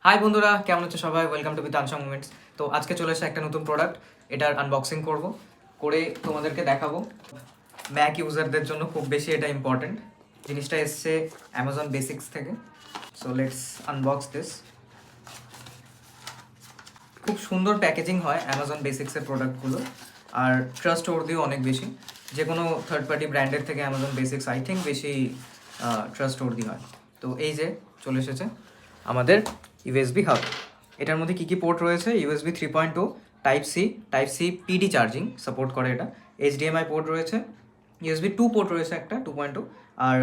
High বন্ধুরা, কেমন আছো সবাই? ওয়েলকাম টু বিতানসং মুভমেন্টস। তো আজকে চলে এসে একটা নতুন প্রোডাক্ট, এটার আনবক্সিং করব, করে তোমাদেরকে দেখাবো। ম্যাক ইউজারদের জন্য খুব বেশি এটা ইম্পর্টেন্ট। জিনিসটা এসছে অ্যামাজন বেসিক্স থেকে। So let's unbox this. খুব সুন্দর প্যাকেজিং হয় অ্যামাজন বেসিক্সের প্রোডাক্টগুলো, আর ট্রাস্ট ওর্দিও অনেক বেশি। যে কোনো থার্ড পার্টি ব্র্যান্ডের থেকে অ্যামাজন বেসিক্স আই থিঙ্ক বেশি ট্রাস্ট ওর্দি হয়। তো এই যে চলে এসেছে আমাদের ইউএসবি হাব। এটার মধ্যে কী কী পোর্ট রয়েছে? USB 3.2, type C PD charging support করে এটা। এইচডিএমআই পোর্ট রয়েছে, ইউএসবি 2 পোর্ট রয়েছে একটা 2.2, আর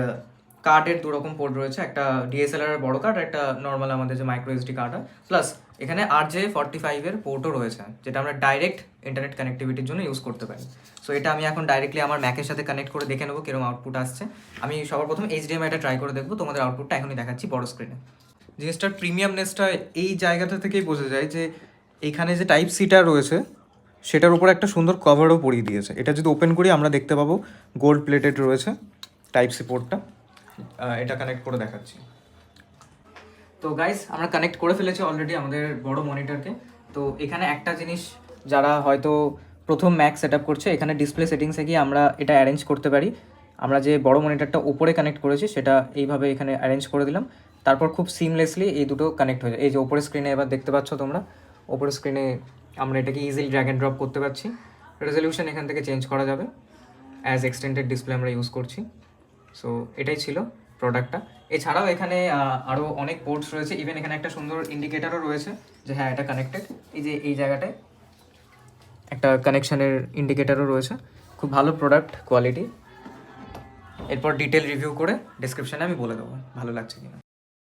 কার্ডের দুরকম পোর্ট রয়েছে, একটা ডিএসএলআর এর বড় কার্ড, একটা নর্মাল আমাদের যে মাইক্রো এসডি কার্ড। প্লাস এখানে RJ45 পোর্টও রয়েছে, যেটা আমরা ডাইরেক্ট ইন্টারনেট কানেক্টিভিটির জন্য ইউজ করতে পারি। সো এটা আমি এখন ডাইরেক্টলি আমার ম্যাকের সাথে কানেক্ট করে দেখে নেবো কিরকম আউটপুট আসছে। আমি সবার প্রথম এইচডিএমআইটা ট্রাই করে দেখবো, তোমাদের আউটপুটটা এখনই দেখাচ্ছি বড় স্ক্রিনে। জিনিসটার প্রিমিয়ামনেসটা এই জায়গাটা থেকেই বোঝা যায় যে এইখানে যে টাইপ সিটা রয়েছে সেটার উপর একটা সুন্দর কভারও পরিয়ে দিয়েছে। এটা যদি ওপেন করি আমরা দেখতে পাবো গোল্ড প্লেটেড রয়েছে টাইপ সি পোর্টটা। এটা কানেক্ট করে দেখাচ্ছি। তো গাইস, আমরা কানেক্ট করে ফেলেছি অলরেডি আমাদের বড় মনিটরকে। তো এখানে একটা জিনিস, যারা হয়তো প্রথম ম্যাক সেট আপ করছে, এখানে ডিসপ্লে সেটিংসে গিয়ে আমরা এটা অ্যারেঞ্জ করতে পারি। আমরা যে বড় মনিটরটা ওপরে কানেক্ট করেছি সেটা এইভাবে এখানে অ্যারেঞ্জ করে দিলাম। তারপর খুব সিমলেসলি এই দুটো কানেক্ট হয়ে যায়। এই যে ওপরের স্ক্রিনে এবার দেখতে পাচ্ছ তোমরা, ওপরের স্ক্রিনে আমরা এটাকে ইজিলি ড্র্যাগ অ্যান্ড ড্রপ করতে পারছি। রেজলিউশন এখান থেকে চেঞ্জ করা যাবে, অ্যাজ এক্সটেন্ডেড ডিসপ্লে আমরা ইউজ করছি। সো এটাই ছিল প্রোডাক্টটা। এছাড়াও এখানে আরও অনেক পোর্টস রয়েছে, ইভেন এখানে একটা সুন্দর ইন্ডিকেটারও রয়েছে যে হ্যাঁ এটা কানেক্টেড। এই যে এই জায়গাটায় একটা কানেকশানের ইন্ডিকেটারও রয়েছে। খুব ভালো প্রোডাক্ট কোয়ালিটি। এরপর ডিটেল রিভিউ করে ডিসক্রিপশানে আমি বলে দেবো ভালো লাগছে কিনা।